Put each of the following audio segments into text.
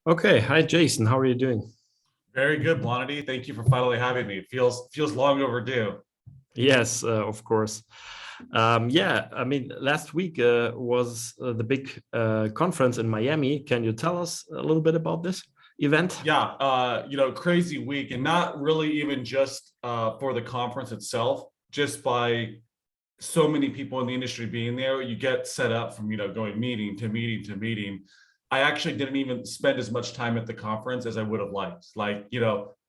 Okay, hi Jason, how are you doing? Very good, BLONITY. Thank you for finally having me. It feels long overdue. Yes, of course. Yeah, I mean, last week was the big conference in Miami. Can you tell us a little bit about this event? Yeah, crazy week, and not really even just for the conference itself, just by so many people in the industry being there, you get set up from, going meeting to meeting to meeting. I actually didn't even spend as much time at the conference as I would have liked.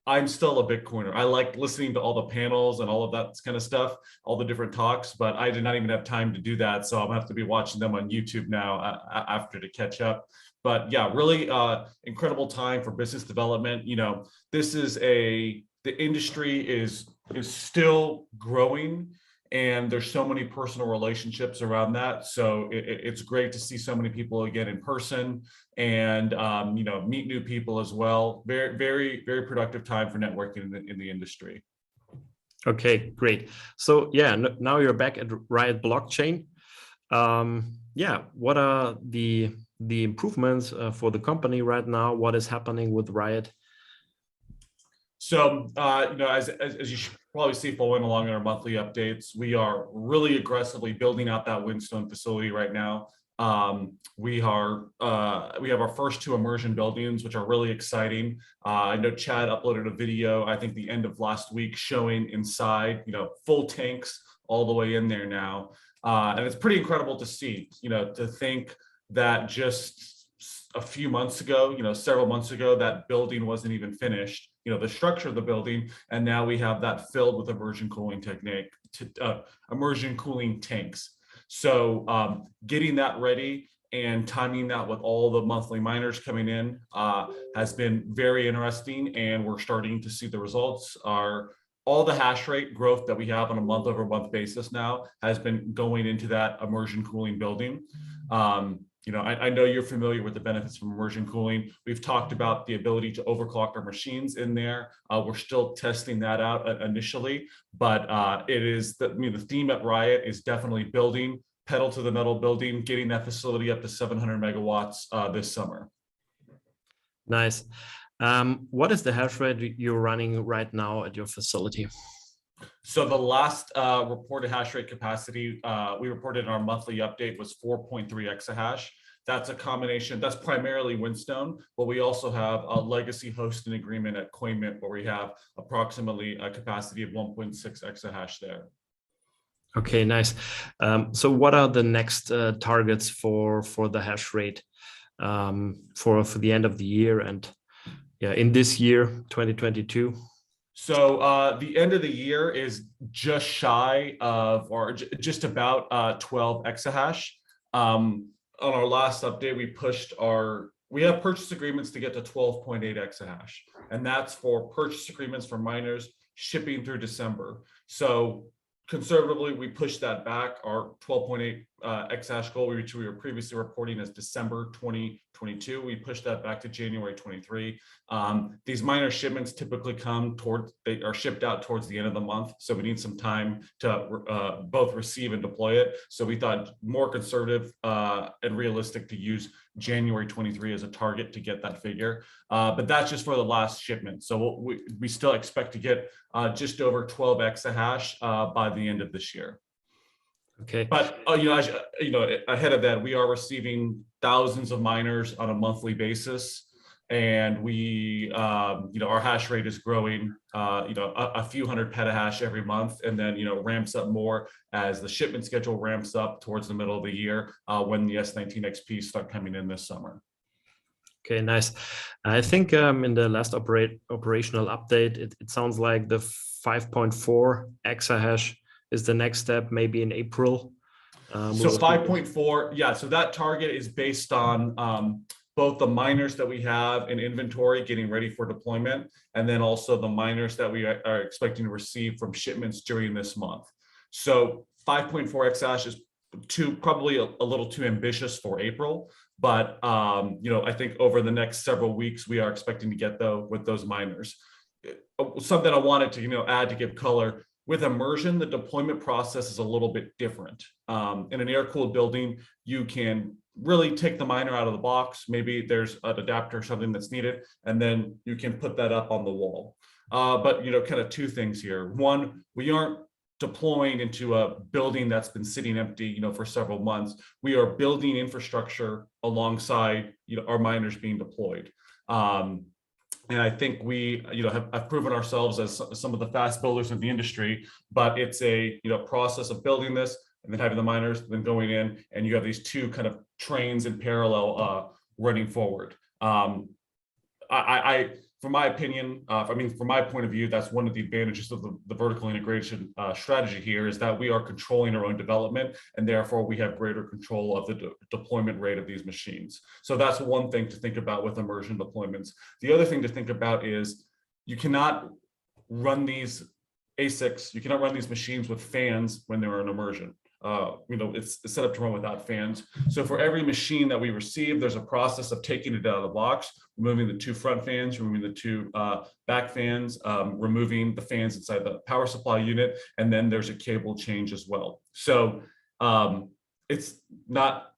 I'm still a Bitcoiner. I like listening to all the panels and all of that kind of stuff, all the different talks, but I did not even have time to do that. So I'm gonna have to be watching them on YouTube now after to catch up. But yeah, really incredible time for business development. This is the industry is still growing, and there's so many personal relationships around that. So it's great to see so many people again in person, and meet new people as well. Very, very, very productive time for networking in the industry. Okay, great. So yeah, now you're back at Riot Blockchain. Yeah, what are the improvements for the company right now? What is happening with Riot? So, as you should probably see following along in our monthly updates, we are really aggressively building out that Windstone facility right now. We have our first two immersion buildings, which are really exciting. I know Chad uploaded a video, I think the end of last week, showing inside, full tanks all the way in there now. And it's pretty incredible to see, to think that just a few months ago, several months ago, that building wasn't even finished, the structure of the building, and now we have that filled with immersion cooling immersion cooling tanks. So getting that ready and timing that with all the monthly miners coming in has been very interesting, and we're starting to see the results. All the hash rate growth that we have on a month-over-month basis now has been going into that immersion cooling building. I know you're familiar with the benefits from immersion cooling. We've talked about the ability to overclock our machines in there. We're still testing that out initially, but the theme at Riot is definitely building, pedal to the metal building, getting that facility up to 700 megawatts this summer. Nice. What is the hash rate you're running right now at your facility? So the last reported hash rate capacity we reported in our monthly update was 4.3 exahash. That's a combination, that's primarily Windstone, but we also have a legacy hosting agreement at CoinMint where we have approximately a capacity of 1.6 exahash there. Okay, nice. So what are the next targets for the hash rate for the end of the year and yeah, in this year, 2022? So the end of the year is just shy of, or just about 12 exahash. On our last update, we have purchase agreements to get to 12.8 exahash, and that's for purchase agreements for miners shipping through December. So conservatively, we pushed that back. Our 12.8 exahash goal, which we were previously reporting as December 2022, we pushed that back to January 23. These miner shipments typically they are shipped out towards the end of the month, so we need some time to both receive and deploy it. So we thought more conservative and realistic to use January 23 as a target to get that figure. But that's just for the last shipment. So we still expect to get just over 12 exahash by the end of this year. Okay. But ahead of that, we are receiving thousands of miners on a monthly basis, and our hash rate is growing, a few hundred petahash every month, and then ramps up more as the shipment schedule ramps up towards the middle of the year when the S19 XPs start coming in this summer. Okay, nice. I think in the last operational update, it sounds like the 5.4 exahash is the next step, maybe in April. So 5.4, yeah. So that target is based on both the miners that we have in inventory getting ready for deployment, and then also the miners that we are expecting to receive from shipments during this month. So 5.4 exahash is probably a little too ambitious for April, but I think over the next several weeks we are expecting to get with those miners. Something I wanted to add to give color. With immersion, the deployment process is a little bit different. In an air-cooled building, you can really take the miner out of the box. Maybe there's an adapter or something that's needed, and then you can put that up on the wall. But kind of two things here. One, we aren't deploying into a building that's been sitting empty, for several months. We are building infrastructure alongside, our miners being deployed. And I think we, have proven ourselves as some of the fast builders in the industry, but it's a, process of building this and then having the miners, then going in, and you have these two kind of trains in parallel running forward. From my opinion, from my point of view, that's one of the advantages of the vertical integration strategy here, is that we are controlling our own development, and therefore we have greater control of the deployment rate of these machines. So that's one thing to think about with immersion deployments. The other thing to think about is you cannot run these ASICs, you cannot run these machines with fans when they're in immersion. It's set up to run without fans. So for every machine that we receive, there's a process of taking it out of the box, removing the two front fans, removing the two back fans, removing the fans inside the power supply unit, and then there's a cable change as well. So it's not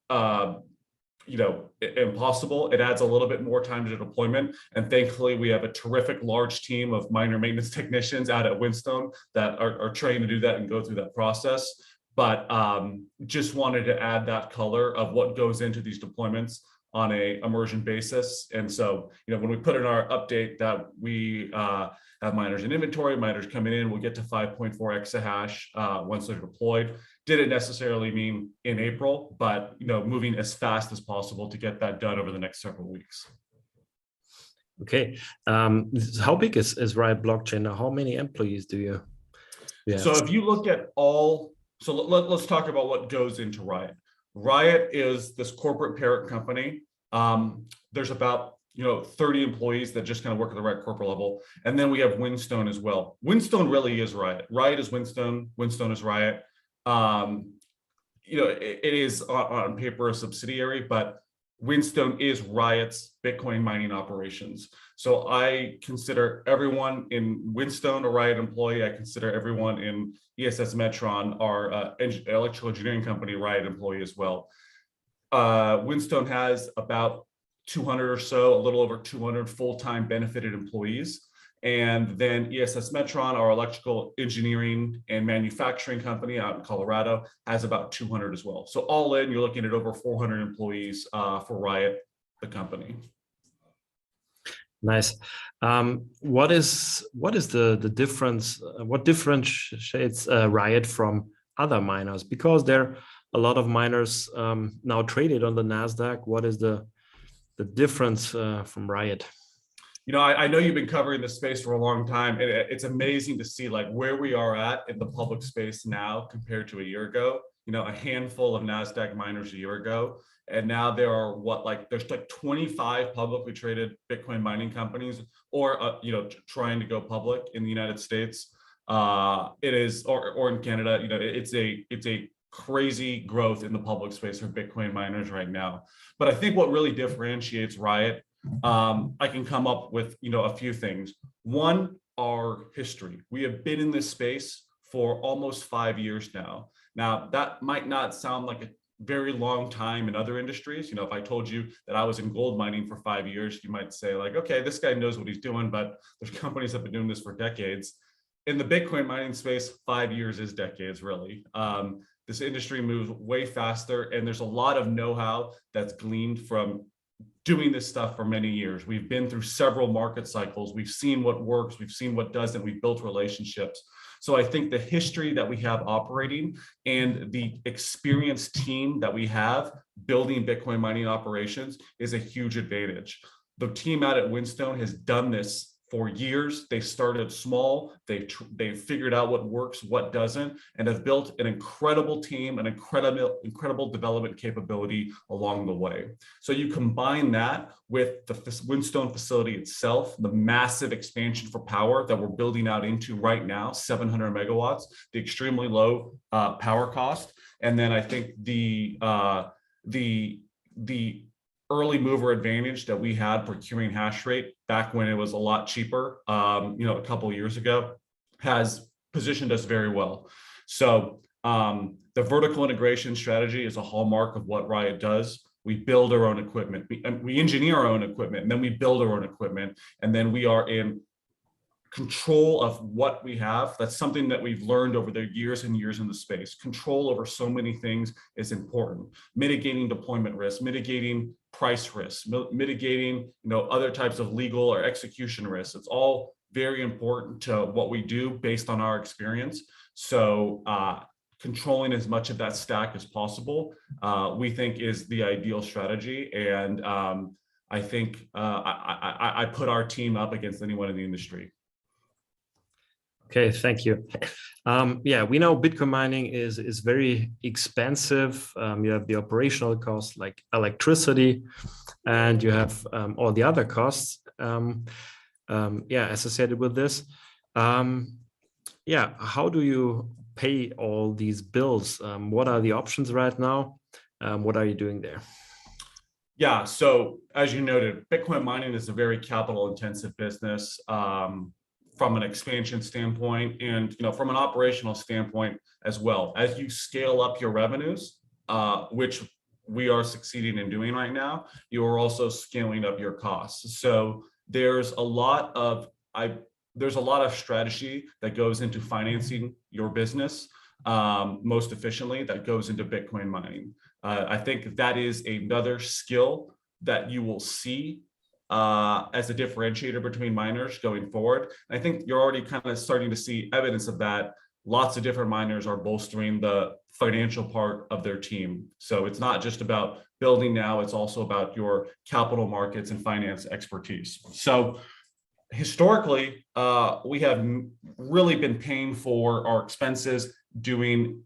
impossible. It adds a little bit more time to deployment. And thankfully, we have a terrific large team of miner maintenance technicians out at Whinstone that are trained to do that and go through that process. But just wanted to add that color of what goes into these deployments on a immersion basis. And so, when we put in our update that we have miners in inventory, miners coming in, we'll get to 5.4 exahash once they're deployed. Didn't necessarily mean in April, but moving as fast as possible to get that done over the next several weeks. Okay. How big is Riot Blockchain now? How many employees do you have? So if you look at all, so let's talk about what goes into Riot. Riot is this corporate parent company. There's about 30 employees that just kind of work at the Riot corporate level. And then we have Whinstone as well. Whinstone really is Riot. Riot is Whinstone. Whinstone is Riot. It is on paper a subsidiary, but Whinstone is Riot's Bitcoin mining operations. So I consider everyone in Whinstone a Riot employee. I consider everyone in ESS Metron, our electrical engineering company, Riot employee as well. Whinstone has about 200 or so, a little over 200 full-time benefited employees. And then ESS Metron, our electrical engineering and manufacturing company out in Colorado, has about 200 as well. So all in, you're looking at over 400 employees for Riot, the company. Nice. What is the difference? What differentiates Riot from other miners? Because there are a lot of miners now traded on the NASDAQ. What is the difference from Riot? I know you've been covering this space for a long time, and it's amazing to see like where we are at in the public space now compared to a year ago. A handful of NASDAQ miners a year ago, and now there are there's 25 publicly traded Bitcoin mining companies, or trying to go public in the United States. It is, or in Canada. It's a crazy growth in the public space for Bitcoin miners right now. But I think what really differentiates Riot, I can come up with a few things. One, our history. We have been in this space for almost 5 years now. Now, that might not sound like a very long time in other industries. If I told you that I was in gold mining for 5 years, you might say like, okay, this guy knows what he's doing, but there's companies that have been doing this for decades. In the Bitcoin mining space, 5 years is decades, really. This industry moves way faster, and there's a lot of know-how that's gleaned from doing this stuff for many years. We've been through several market cycles. We've seen what works. We've seen what doesn't. We've built relationships. So I think the history that we have operating and the experienced team that we have building Bitcoin mining operations is a huge advantage. The team out at Whinstone has done this for years. They started small. They figured out what works, what doesn't, and have built an incredible team, an incredible development capability along the way. So you combine that with the Whinstone facility itself, the massive expansion for power that we're building out into right now, 700 megawatts, the extremely low power cost, and then I think the early mover advantage that we had procuring hash rate back when it was a lot cheaper, a couple of years ago, has positioned us very well. So the vertical integration strategy is a hallmark of what Riot does. We build our own equipment, we engineer our own equipment, and then we build our own equipment, and then we are in control of what we have. That's something that we've learned over the years and years in the space. Control over so many things is important. Mitigating deployment risk, mitigating price risk, mitigating other types of legal or execution risks. It's all very important to what we do based on our experience. So controlling as much of that stack as possible, we think is the ideal strategy. And I think I put our team up against anyone in the industry. Okay, thank you. Yeah, we know Bitcoin mining is very expensive. You have the operational costs like electricity, and you have all the other costs associated with this. Yeah, how do you pay all these bills? What are the options right now? What are you doing there? Yeah, so as you noted, Bitcoin mining is a very capital intensive business. From an expansion standpoint and from an operational standpoint as well. As you scale up your revenues, which we are succeeding in doing right now, you are also scaling up your costs. So there's a lot of strategy that goes into financing your business most efficiently that goes into Bitcoin mining. I think that is another skill that you will see as a differentiator between miners going forward. And I think you're already kind of starting to see evidence of that. Lots of different miners are bolstering the financial part of their team. So it's not just about building now, it's also about your capital markets and finance expertise. So historically, we have really been paying for our expenses doing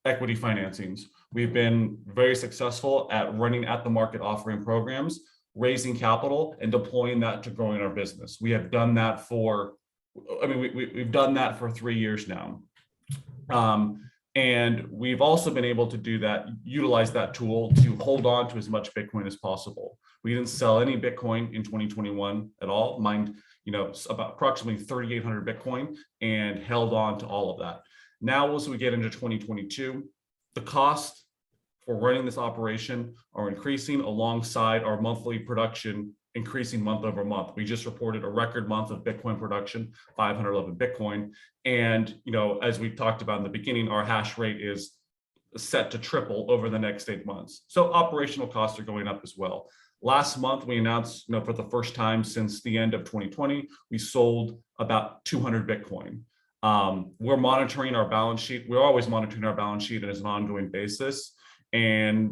equity financings. We've been very successful at running at the market offering programs, raising capital and deploying that to growing our business. We have done that we've done that for 3 years now. And we've also been able to do that, utilize that tool to hold on to as much Bitcoin as possible. We didn't sell any Bitcoin in 2021 at all, mined, about approximately 3,800 Bitcoin and held on to all of that. Now, as we get into 2022, the cost for running this operation are increasing alongside our monthly production increasing month over month. We just reported a record month of Bitcoin production, 511 Bitcoin. And, as we talked about in the beginning, our hash rate is set to triple over the next 8 months. So operational costs are going up as well. Last month, we announced, for the first time since the end of 2020, we sold about 200 Bitcoin. We're monitoring our balance sheet. We're always monitoring our balance sheet as an ongoing basis. And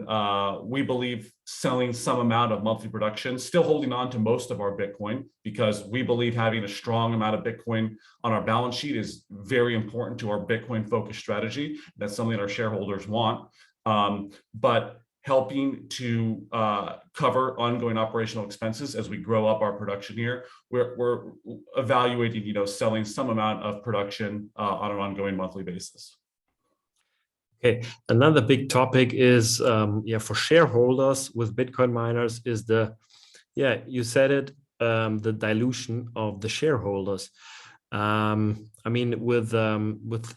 we believe selling some amount of monthly production, still holding on to most of our Bitcoin, because we believe having a strong amount of Bitcoin on our balance sheet is very important to our Bitcoin focused strategy. That's something that our shareholders want. But helping to cover ongoing operational expenses as we grow up our production here, we're evaluating, selling some amount of production on an ongoing monthly basis. Okay, another big topic is, for shareholders with Bitcoin miners is you said it, the dilution of the shareholders. I mean, with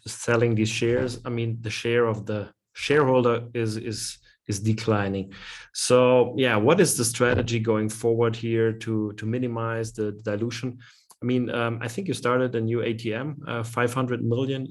selling these shares, I mean, the share of the shareholder is declining. So yeah, what is the strategy going forward here to minimize the dilution? I mean, I think you started a new ATM, $500 million.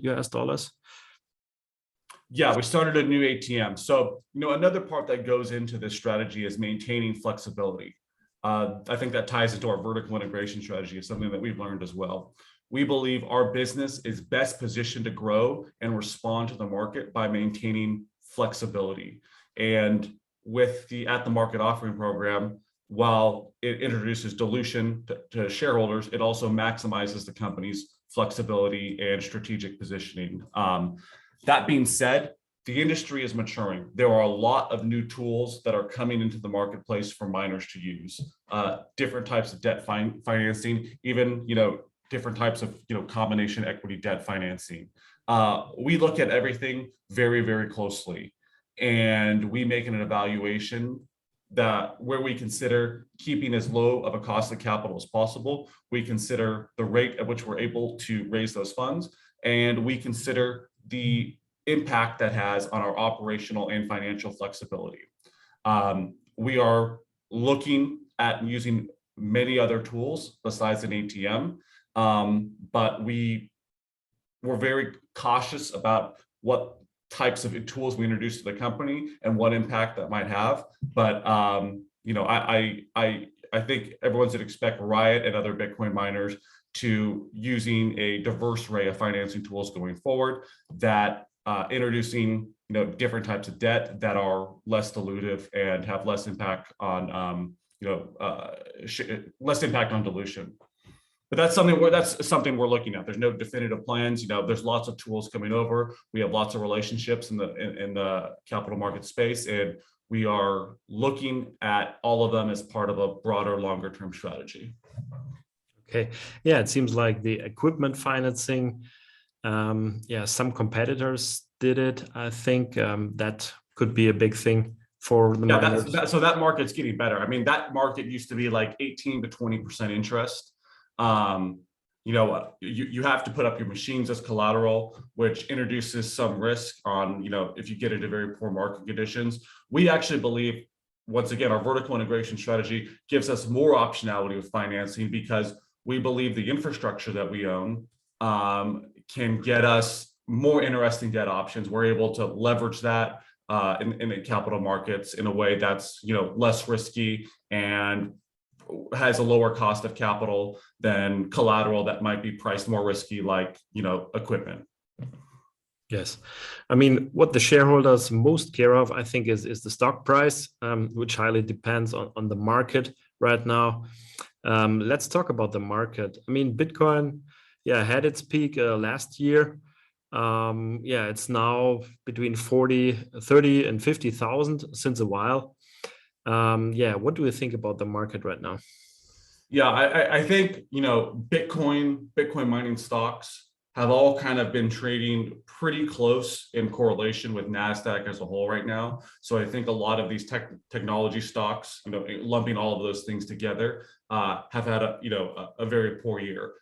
Yeah, we started a new ATM. So, another part that goes into this strategy is maintaining flexibility. I think that ties into our vertical integration strategy, is something that we've learned as well. We believe our business is best positioned to grow and respond to the market by maintaining flexibility. And with the at the market offering program, while it introduces dilution to shareholders, it also maximizes the company's flexibility and strategic positioning. That being said, the industry is maturing. There are a lot of new tools that are coming into the marketplace for miners to use. Different types of debt financing, even different types of combination equity debt financing. We look at everything very, very closely, and we make an evaluation that where we consider keeping as low of a cost of capital as possible. We consider the rate at which we're able to raise those funds, and we consider the impact that has on our operational and financial flexibility. We are looking at using many other tools besides an ATM, but we're very cautious about what types of tools we introduce to the company and what impact that might have. But you know, I think everyone should expect RIOT and other Bitcoin miners to using a diverse array of financing tools going forward, that introducing different types of debt that are less dilutive and have less impact on less impact on dilution. But that's something we're looking at. There's no definitive plans. There's lots of tools coming over. We have lots of relationships in the capital market space, and we are looking at all of them as part of a broader, longer term strategy. Okay. Yeah, it seems like the equipment financing, some competitors did it. I think that could be a big thing for the miners. So that market's getting better. I mean, that market used to be like 18 to 20% interest. You have to put up your machines as collateral, which introduces some risk on, if you get into very poor market conditions. We actually believe, once again, our vertical integration strategy gives us more optionality with financing, because we believe the infrastructure that we own can get us more interesting debt options. We're able to leverage that in the capital markets in a way that's less risky and has a lower cost of capital than collateral that might be priced more risky, like equipment. Yes, I mean, what the shareholders most care of, I think, is the stock price, which highly depends on the market right now. Let's talk about the market. I mean, Bitcoin, had its peak last year. It's now between 30 and 50,000 since a while. What do you think about the market right now? I think Bitcoin mining stocks have all kind of been trading pretty close in correlation with NASDAQ as a whole right now. So I think a lot of these technology stocks, lumping all of those things together, have had a very poor year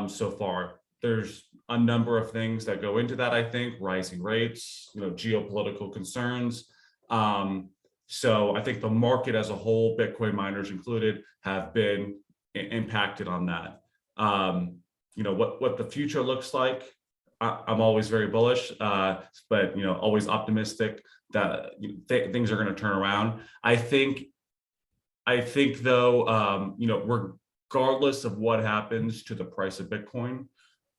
so far. There's a number of things that go into that. I think rising rates, geopolitical concerns. So I think the market as a whole, Bitcoin miners included, have been impacted on that. What the future looks like, I'm always very bullish, but always optimistic that things are going to turn around. I think though, regardless of what happens to the price of Bitcoin,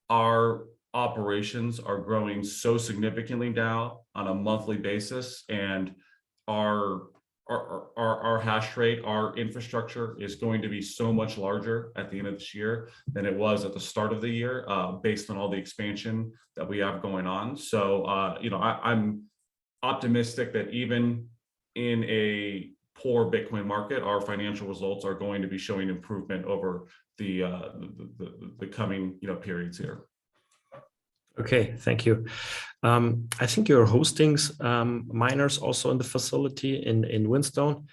our operations are growing so significantly now on a monthly basis, and our hash rate, our infrastructure is going to be so much larger at the end of this year than it was at the start of the year, based on all the expansion that we have going on. So, I'm optimistic that even in a poor Bitcoin market, our financial results are going to be showing improvement over the coming periods here. Okay, thank you. I think you're hosting miners also in the facility in Whinstone.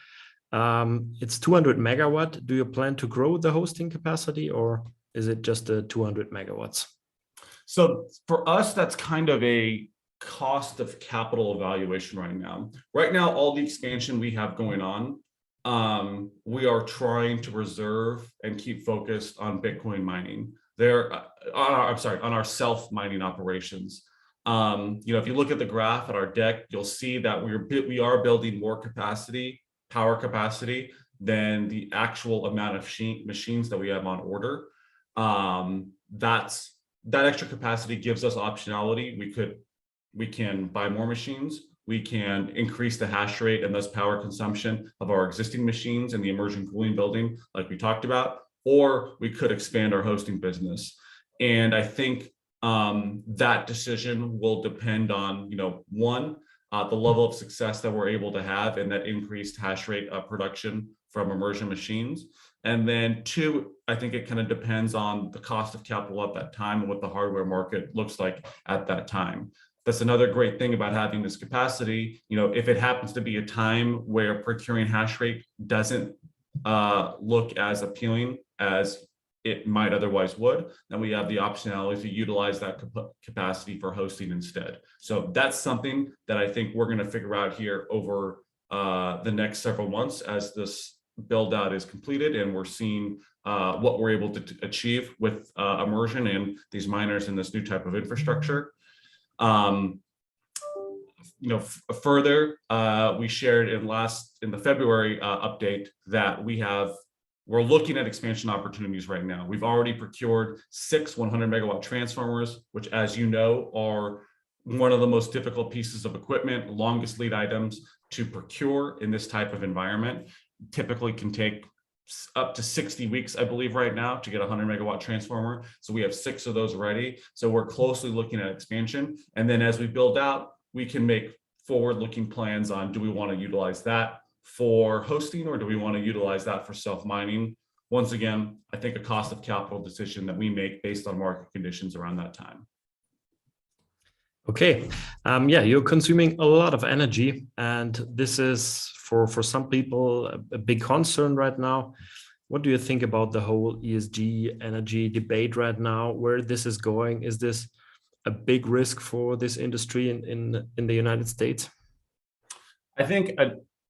It's 200 megawatt. Do you plan to grow the hosting capacity, or is it just the 200 megawatts? So for us, that's kind of a cost of capital evaluation right now. Right now, all the expansion we have going on, we are trying to reserve and keep focused on Bitcoin mining. On our self-mining operations. If you look at the graph at our deck, you'll see that we are building more power capacity than the actual amount of machines that we have on order. That extra capacity gives us optionality. We can buy more machines. We can increase the hash rate and thus power consumption of our existing machines in the immersion cooling building, like we talked about, or we could expand our hosting business. And I think that decision will depend on, one, the level of success that we're able to have and that increased hash rate of production from immersion machines. And then two, I think it kind of depends on the cost of capital at that time and what the hardware market looks like at that time. That's another great thing about having this capacity. If it happens to be a time where procuring hash rate doesn't look as appealing as it might otherwise would, then we have the optionality to utilize that capacity for hosting instead. So that's something that I think we're going to figure out here over the next several months as this build out is completed and we're seeing what we're able to achieve with immersion and these miners in this new type of infrastructure. Further, we shared in the February update that we're looking at expansion opportunities right now. We've already procured 6 100 megawatt transformers, which, as you know, are one of the most difficult pieces of equipment, longest lead items to procure in this type of environment. Typically can take up to 60 weeks, I believe, right now to get a 100 megawatt transformer. So we have 6 of those ready. So we're closely looking at expansion. And then as we build out, we can make forward-looking plans on, do we want to utilize that for hosting or do we want to utilize that for self-mining? Once again, I think a cost of capital decision that we make based on market conditions around that time. Okay, yeah, you're consuming a lot of energy, and this is for some people a big concern right now. What do you think about the whole ESG energy debate right now, where this is going? Is this a big risk for this industry in the United States? I think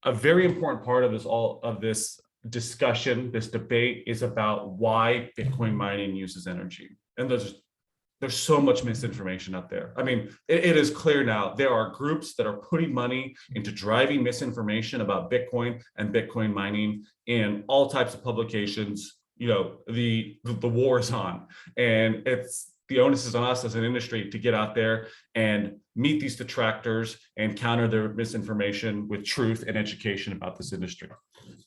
a very important part of this discussion, this debate, is about why Bitcoin mining uses energy. And there's so much misinformation out there. I mean, it is clear now there are groups that are putting money into driving misinformation about Bitcoin and Bitcoin mining in all types of publications. The war is on, and the onus is on us as an industry to get out there and meet these detractors and counter their misinformation with truth and education about this industry.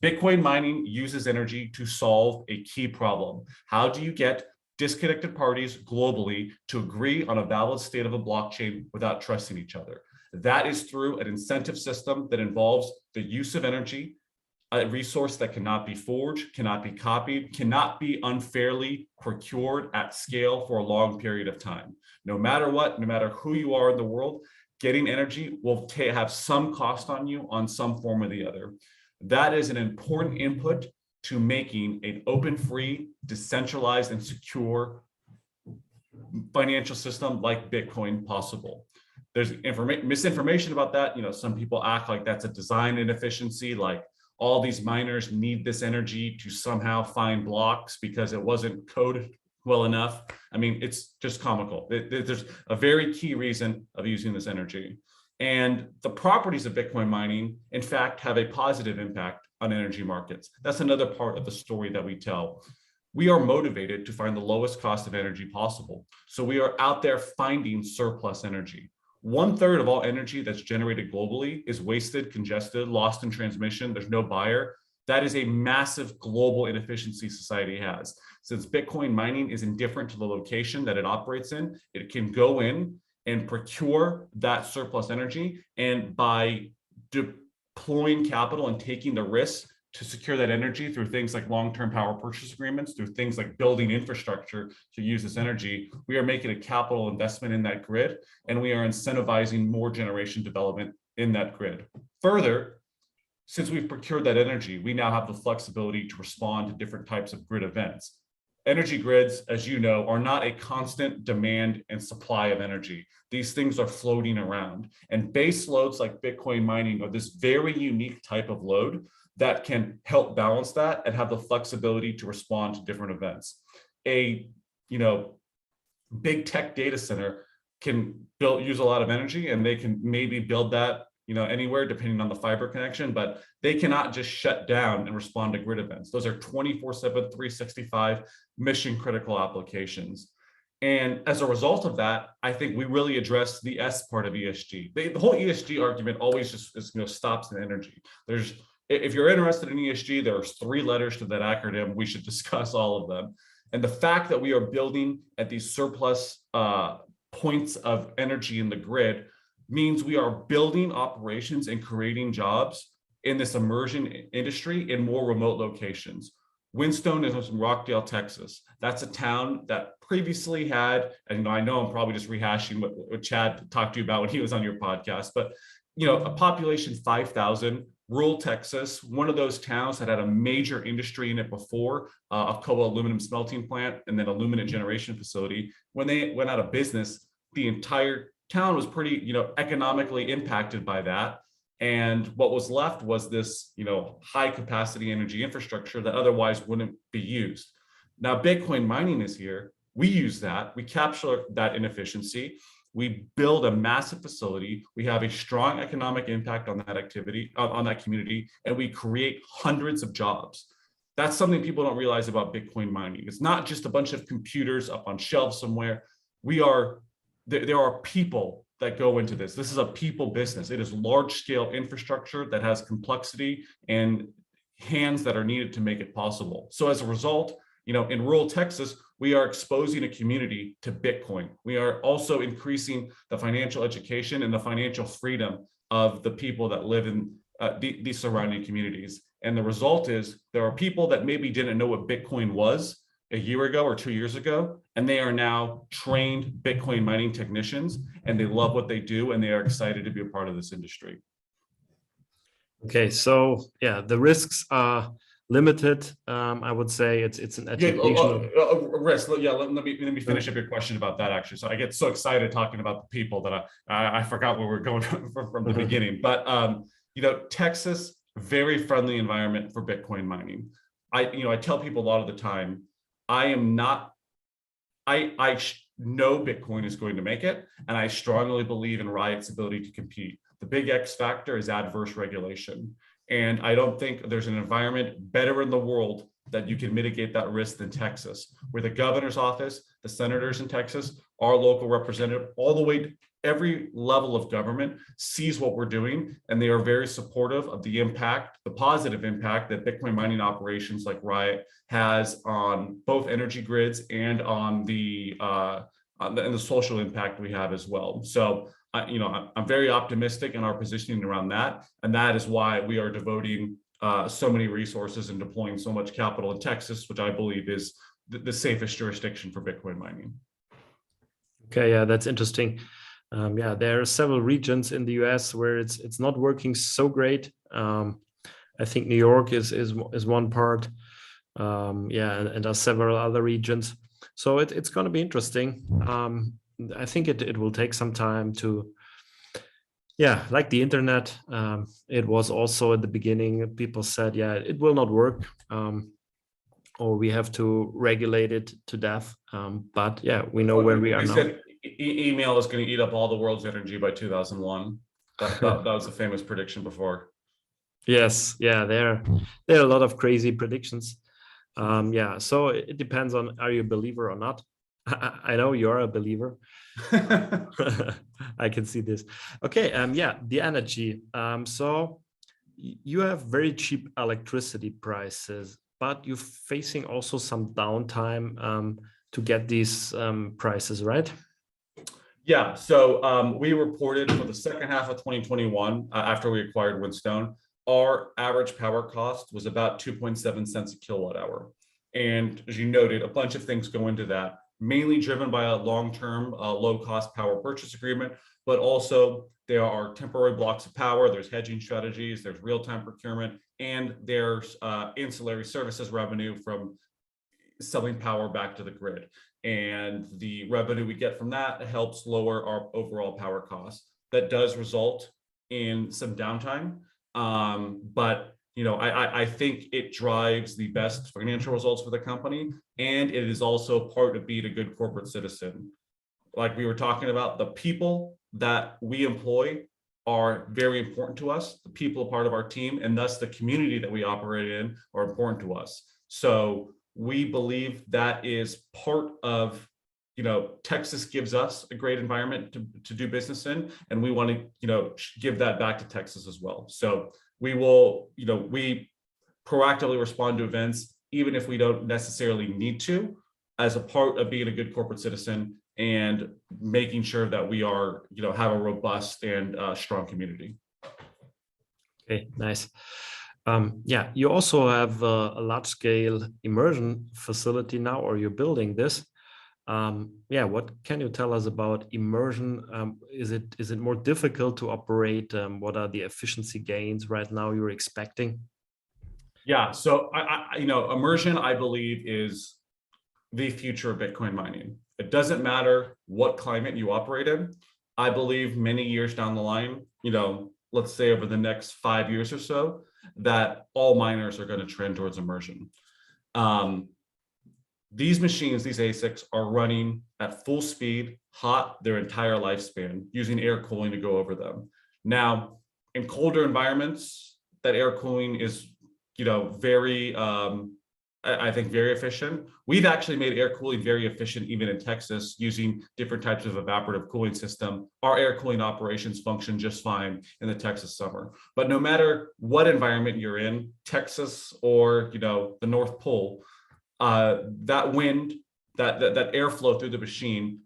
Bitcoin mining uses energy to solve a key problem. How do you get disconnected parties globally to agree on a valid state of a blockchain without trusting each other? That is through an incentive system that involves the use of energy, a resource that cannot be forged, cannot be copied, cannot be unfairly procured at scale for a long period of time. No matter what, no matter who you are in the world, getting energy will have some cost on you on some form or the other. That is an important input to making an open, free, decentralized, and secure financial system like Bitcoin possible. There's misinformation about that. Some people act like that's a design inefficiency, like all these miners need this energy to somehow find blocks because it wasn't coded well enough. I mean, it's just comical. There's a very key reason of using this energy. And the properties of Bitcoin mining, in fact, have a positive impact on energy markets. That's another part of the story that we tell. We are motivated to find the lowest cost of energy possible. So we are out there finding surplus energy. 1/3 of all energy that's generated globally is wasted, congested, lost in transmission. There's no buyer. That is a massive global inefficiency society has. Since Bitcoin mining is indifferent to the location that it operates in, it can go in and procure that surplus energy. And by deploying capital and taking the risk to secure that energy through things like long-term power purchase agreements, through things like building infrastructure to use this energy, we are making a capital investment in that grid, and we are incentivizing more generation development in that grid. Further, since we've procured that energy, we now have the flexibility to respond to different types of grid events. Energy grids, as you know, are not a constant demand and supply of energy. These things are floating around, and base loads like Bitcoin mining are this very unique type of load that can help balance that and have the flexibility to respond to different events. A big tech data center can use a lot of energy, and they can maybe build that anywhere depending on the fiber connection, but they cannot just shut down and respond to grid events. Those are 24/7, 365 mission critical applications. And as a result of that, I think we really address the S part of ESG. The whole ESG argument always just stops in energy. If you're interested in ESG, there's 3 letters to that acronym. We should discuss all of them. And the fact that we are building at these surplus points of energy in the grid means we are building operations and creating jobs in this immersion industry in more remote locations. Whinstone is in Rockdale, Texas. That's a town that previously had, and I know I'm probably just rehashing what Chad talked to you about when he was on your podcast, but a population 5,000 rural Texas, one of those towns that had a major industry in it before, a Alcoa aluminum smelting plant and then aluminum generation facility. When they went out of business, the entire town was pretty, economically impacted by that. And what was left was this, high capacity energy infrastructure that otherwise wouldn't be used. Now, Bitcoin mining is here. We use that. We capture that inefficiency. We build a massive facility. We have a strong economic impact on that activity, on that community, and we create hundreds of jobs. That's something people don't realize about Bitcoin mining. It's not just a bunch of computers up on shelves somewhere. There are people that go into this. This is a people business. It is large scale infrastructure that has complexity and hands that are needed to make it possible. So as a result, in rural Texas, we are exposing a community to Bitcoin. We are also increasing the financial education and the financial freedom of the people that live in these surrounding communities. And the result is there are people that maybe didn't know what Bitcoin was a year ago or 2 years ago, and they are now trained Bitcoin mining technicians, and they love what they do, and they are excited to be a part of this industry. Okay, so yeah, the risks are limited. I would say it's an educational risk. Yeah, let me finish up your question about that, actually. So I get so excited talking about the people that I forgot where we're going from the beginning. But Texas, very friendly environment for Bitcoin mining. I tell people a lot of the time, I know Bitcoin is going to make it, and I strongly believe in Riot's ability to compete. The big X factor is adverse regulation. And I don't think there's an environment better in the world that you can mitigate that risk than Texas, where the governor's office, the senators in Texas, our local representative, all the way, every level of government sees what we're doing, and they are very supportive of the impact, the positive impact that Bitcoin mining operations like Riot has on both energy grids and on the social impact we have as well. So I'm very optimistic in our positioning around that. And that is why we are devoting so many resources and deploying so much capital in Texas, which I believe is the safest jurisdiction for Bitcoin mining. Okay, yeah, that's interesting. Yeah, there are several regions in the US where it's not working so great. I think New York is one part. Yeah, and there are several other regions. So it's going to be interesting. I think it will take some time to, yeah, like the internet. It was also at the beginning, people said, yeah, it will not work, or we have to regulate it to death. But yeah, we know where we are now. Said email is going to eat up all the world's energy by 2001. That was a famous prediction before. Yes, yeah, there are a lot of crazy predictions. Yeah, so it depends on, are you a believer or not? I know you're a believer. I can see this. Okay, yeah, the energy. So you have very cheap electricity prices, but you're facing also some downtime to get these prices, right? Yeah, so we reported for the second half of 2021, after we acquired Windstone, our average power cost was about 2.7 cents a kilowatt hour. And as you noted, a bunch of things go into that, mainly driven by a long-term low-cost power purchase agreement, but also there are temporary blocks of power, there's hedging strategies, there's real-time procurement, and there's ancillary services revenue from selling power back to the grid. And the revenue we get from that helps lower our overall power costs. That does result in some downtime, but I think it drives the best financial results for the company, and it is also part of being a good corporate citizen. Like we were talking about, the people that we employ are very important to us. The people are part of our team, and thus the community that we operate in are important to us. So we believe that is part of, Texas gives us a great environment to do business in, and we want to, give that back to Texas as well. So we will, we proactively respond to events, even if we don't necessarily need to, as a part of being a good corporate citizen and making sure that we are, have a robust and strong community. Okay, nice. Yeah, you also have a large-scale immersion facility now, or you're building this. Yeah, what can you tell us about immersion? Is it more difficult to operate? What are the efficiency gains right now you're expecting? Yeah, so you know, immersion, I believe, is the future of Bitcoin mining. It doesn't matter what climate you operate in. I believe many years down the line, you know, let's say over the next 5 years or so, that all miners are going to trend towards immersion. Um, these machines, these ASICs, are running at full speed, hot, their entire lifespan, using air cooling to go over them. Now, in colder environments, that air cooling is, you know, very, I think, very efficient. We've actually made air cooling very efficient, even in Texas, using different types of evaporative cooling system. Our air cooling operations function just fine in the Texas summer. But no matter what environment you're in, Texas or, you know, the North Pole, that wind, that airflow through the machine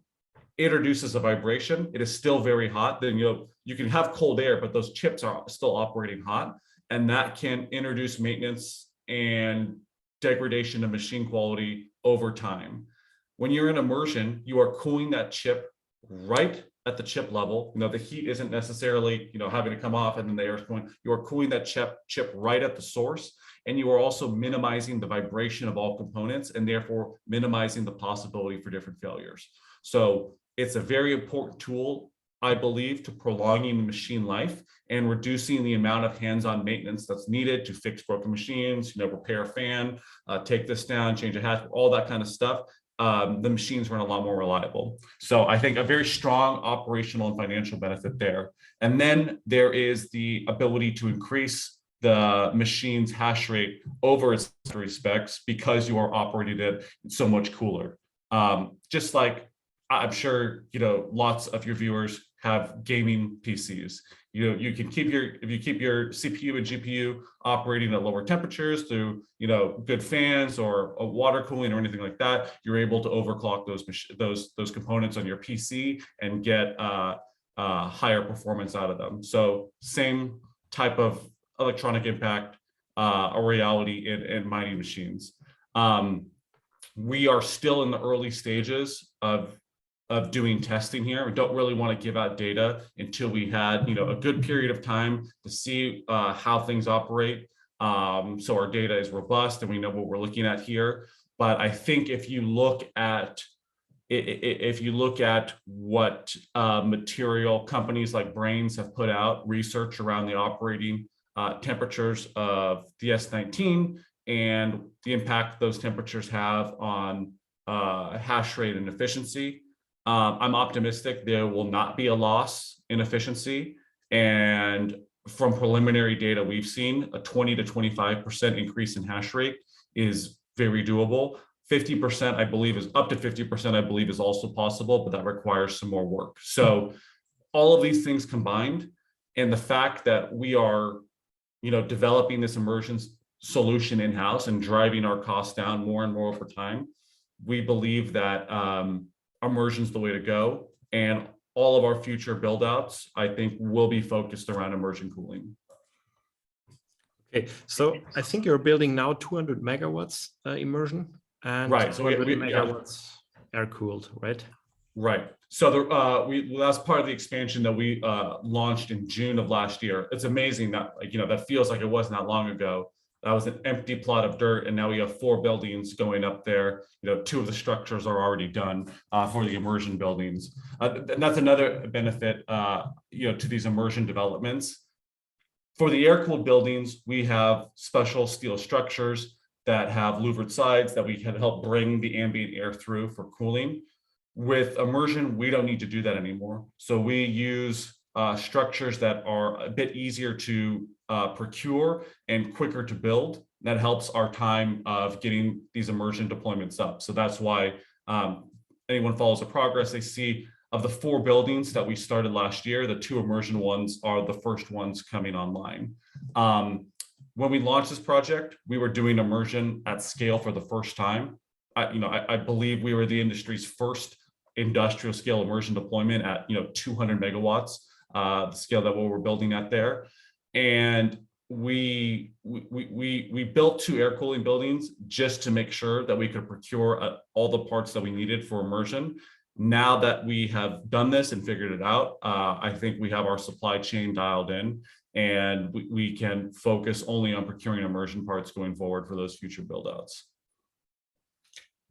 introduces a vibration. It is still very hot. Then you can have cold air, but those chips are still operating hot, and that can introduce maintenance and degradation of machine quality over time. When you're in immersion, you are cooling that chip right at the chip level. You know, the heat isn't necessarily, you know, having to come off and then the air is cooling. You are cooling that chip right at the source. And you are also minimizing the vibration of all components and therefore minimizing the possibility for different failures. So it's a very important tool, I believe, to prolonging the machine life and reducing the amount of hands-on maintenance that's needed to fix broken machines, you know, repair a fan, take this down, change a hatch, all that kind of stuff. The machines run a lot more reliable. So I think a very strong operational and financial benefit there. And then there is the ability to increase the machine's hash rate over its specs because you are operating it so much cooler. Just like I'm sure, you know, lots of your viewers have gaming PCs. You know, you can keep if you keep your CPU and GPU operating at lower temperatures through, you know, good fans or a water cooling or anything like that, you're able to overclock those components on your PC and get higher performance out of them. So same type of electronic impact, a reality in mining machines. We are still in the early stages of doing testing here. We don't really want to give out data until we had, you know, a good period of time to see how things operate. So our data is robust and we know what we're looking at here. But I think if you look at what material companies like Brains have put out, research around the operating temperatures of the S19 and the impact those temperatures have on hash rate and efficiency, I'm optimistic there will not be a loss in efficiency. And from preliminary data we've seen, a 20 to 25% increase in hash rate is very doable. 50%, I believe, is up to 50%, I believe, is also possible, but that requires some more work. So all of these things combined, and the fact that we are, you know, developing this immersion solution in-house and driving our costs down more and more over time, we believe that immersion is the way to go. And all of our future build outs, I think, will be focused around immersion cooling. Okay, so I think you're building now 200 megawatts immersion and right. So 200 megawatts air cooled, right? Right. So that's part of the expansion that we launched in June of last year. It's amazing that, like, you know, that feels like it wasn't that long ago. That was an empty plot of dirt, and now we have 4 buildings going up there. You know, 2 of the structures are already done for the immersion buildings. And that's another benefit, you know, to these immersion developments. For the air-cooled buildings, we have special steel structures that have louvered sides that we can help bring the ambient air through for cooling. With immersion, we don't need to do that anymore. So we use structures that are a bit easier to procure and quicker to build. That helps our time of getting these immersion deployments up. So that's why anyone follows the progress, they see of the 4 buildings that we started last year, the 2 immersion ones are the first ones coming online. When we launched this project, we were doing immersion at scale for the first time. I believe we were the industry's first industrial scale immersion deployment at 200 megawatts, the scale that we're building at there. And we built 2 air cooling buildings just to make sure that we could procure all the parts that we needed for immersion. Now that we have done this and figured it out, I think we have our supply chain dialed in, and we can focus only on procuring immersion parts going forward for those future build outs.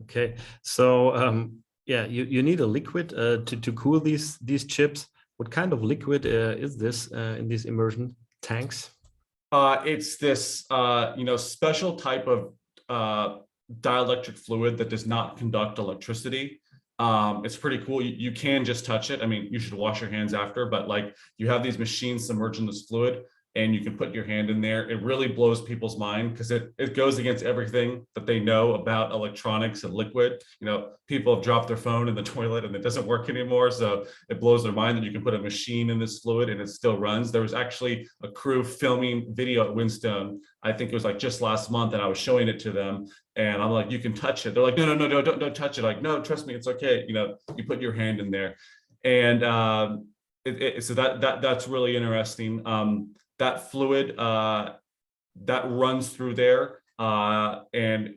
Okay, so yeah, you need a liquid to cool these chips. What kind of liquid is this in these immersion tanks? It's this special type of dielectric fluid that does not conduct electricity. It's pretty cool. You can just touch it. I mean, you should wash your hands after, but like you have these machines submerged in this fluid and you can put your hand in there. It really blows people's mind because it goes against everything that they know about electronics and liquid. You know, people have dropped their phone in the toilet and it doesn't work anymore. So it blows their mind that you can put a machine in this fluid and it still runs. There was actually a crew filming video at Whinstone. I think it was like just last month, and I was showing it to them. And I'm like, you can touch it. They're like, no, don't touch it. Like, no, trust me, it's okay. You know, you put your hand in there. And so that's really interesting. That fluid that runs through there and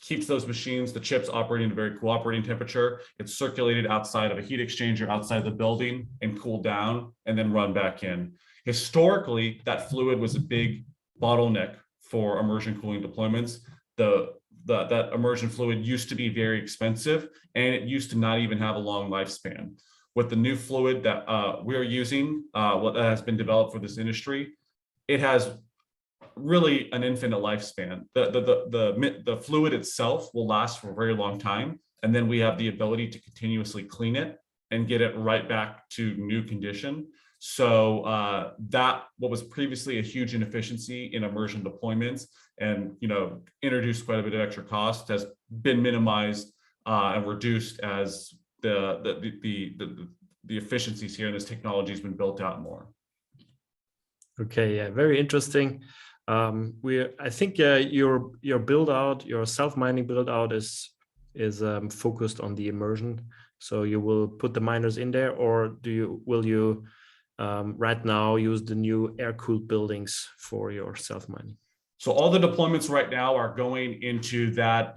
keeps those machines, the chips, operating at a very cooperating temperature. It's circulated outside of a heat exchanger outside the building and cooled down and then run back in. Historically, that fluid was a big bottleneck for immersion cooling deployments. That immersion fluid used to be very expensive, and it used to not even have a long lifespan. With the new fluid that we are using, what has been developed for this industry, it has really an infinite lifespan. The fluid itself will last for a very long time, and then we have the ability to continuously clean it and get it right back to new condition. So that what was previously a huge inefficiency in immersion deployments and introduced quite a bit of extra cost has been minimized and reduced as the efficiencies here in this technology has been built out more. Okay, yeah, very interesting. I think your build out, your self-mining build out is focused on the immersion. So you will put the miners in there, or will you right now use the new air-cooled buildings for your self-mining? So all the deployments right now are going into that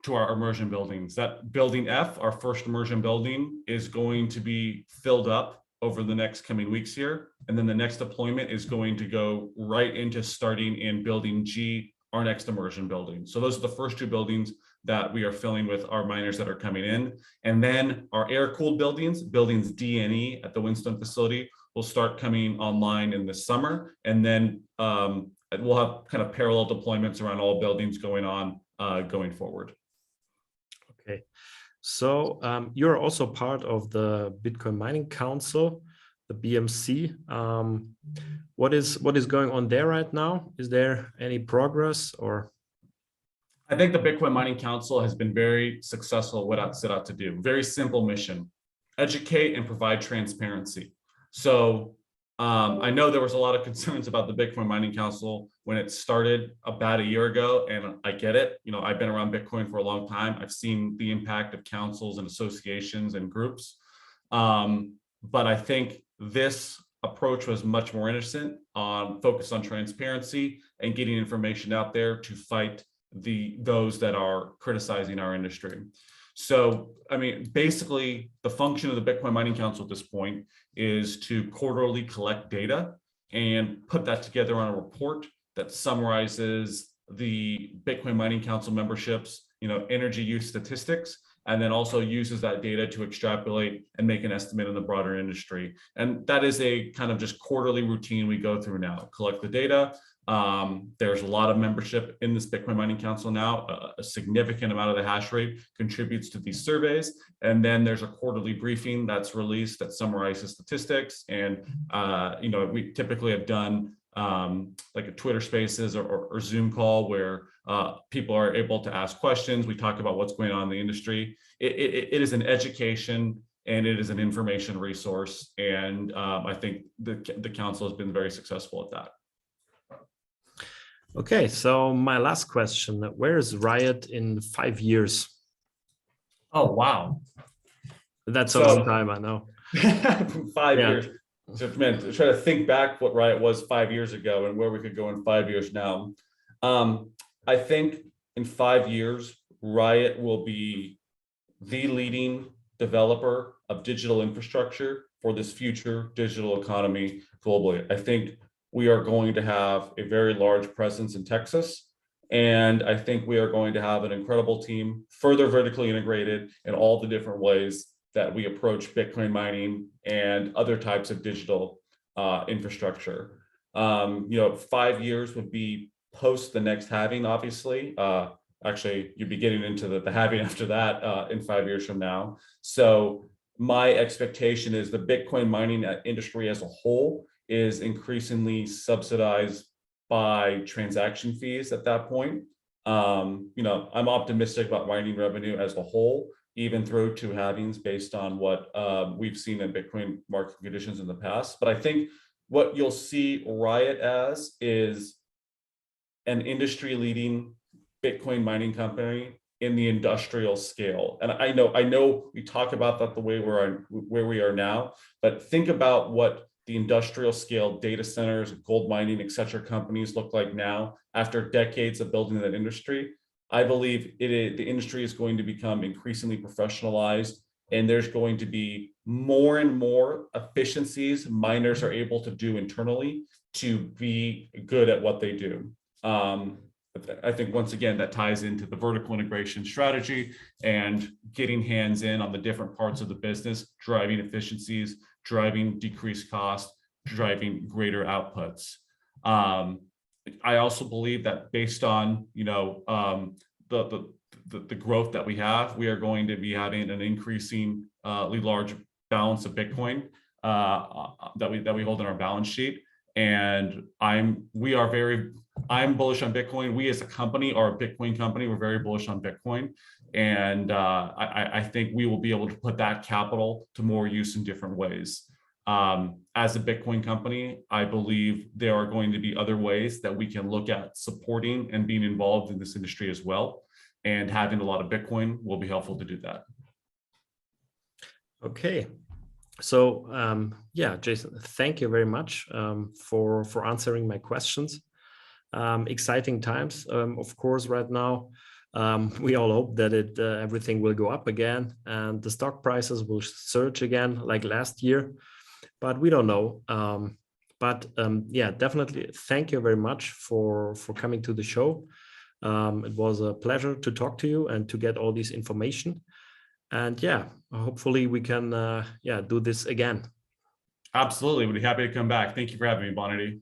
to our immersion buildings. That building F, our first immersion building, is going to be filled up over the next coming weeks here. And then the next deployment is going to go right into starting in building G, our next immersion building. So those are the first 2 buildings that we are filling with our miners that are coming in. And then our air-cooled buildings D and E at the Whinstone facility, will start coming online in the summer. And then we'll have kind of parallel deployments around all buildings going on going forward. Okay, so you're also part of the Bitcoin Mining Council, the BMC. What is going on there right now? Is there any progress, or? I think the Bitcoin Mining Council has been very successful at what it set out to do. Very simple mission: educate and provide transparency. So I know there was a lot of concerns about the Bitcoin Mining Council when it started about a year ago, and I get it. I've been around Bitcoin for a long time. I've seen the impact of councils and associations and groups. But I think this approach was much more innocent, focused on transparency and getting information out there to fight those that are criticizing our industry. So, I mean, basically, the function of the Bitcoin Mining Council at this point is to quarterly collect data and put that together on a report that summarizes the Bitcoin Mining Council memberships, energy use statistics, and then also uses that data to extrapolate and make an estimate in the broader industry. And that is a kind of just quarterly routine we go through now: collect the data. There's a lot of membership in this Bitcoin Mining Council now. A significant amount of the hash rate contributes to these surveys. And then there's a quarterly briefing that's released that summarizes statistics. And, we typically have done like a Twitter Spaces or Zoom call where people are able to ask questions. We talk about what's going on in the industry. It is an education and it is an information resource. And I think the council has been very successful at that. Okay, so my last question: where is RIOT in 5 years? Oh, wow. That's a long time, I know. 5 years. So man, to try to think back what Riot was 5 years ago and where we could go in 5 years now. I think in 5 years, Riot will be the leading developer of digital infrastructure for this future digital economy globally. I think we are going to have a very large presence in Texas. And I think we are going to have an incredible team, further vertically integrated in all the different ways that we approach Bitcoin mining and other types of digital infrastructure. 5 years would be post the next halving, obviously. Actually, you'd be getting into the halving after that in 5 years from now. So my expectation is the Bitcoin mining industry as a whole is increasingly subsidized by transaction fees at that point. I'm optimistic about mining revenue as a whole, even through to halvings based on what we've seen in Bitcoin market conditions in the past. But I think what you'll see Riot as is an industry-leading Bitcoin mining company in the industrial scale. And I know we talk about that the way where we are now, but think about what the industrial scale data centers, gold mining, et cetera, companies look like now after decades of building that industry. I believe the industry is going to become increasingly professionalized, and there's going to be more and more efficiencies miners are able to do internally to be good at what they do. I think once again, that ties into the vertical integration strategy and getting hands in on the different parts of the business, driving efficiencies, driving decreased cost, driving greater outputs. I also believe that based on the growth that we have, we are going to be having an increasingly large balance of Bitcoin that we hold in our balance sheet. And I'm bullish on Bitcoin. We as a company are a Bitcoin company. We're very bullish on Bitcoin. And I think we will be able to put that capital to more use in different ways. As a Bitcoin company, I believe there are going to be other ways that we can look at supporting and being involved in this industry as well. And having a lot of Bitcoin will be helpful to do that. Okay. So Jason, thank you very much for answering my questions. Exciting times, of course, right now. We all hope that everything will go up again and the stock prices will surge again like last year, but we don't know. Definitely thank you very much for coming to the show. It was a pleasure to talk to you and to get all this information. And hopefully we can do this again. Absolutely. We'd be happy to come back. Thank you for having me, BLONITY.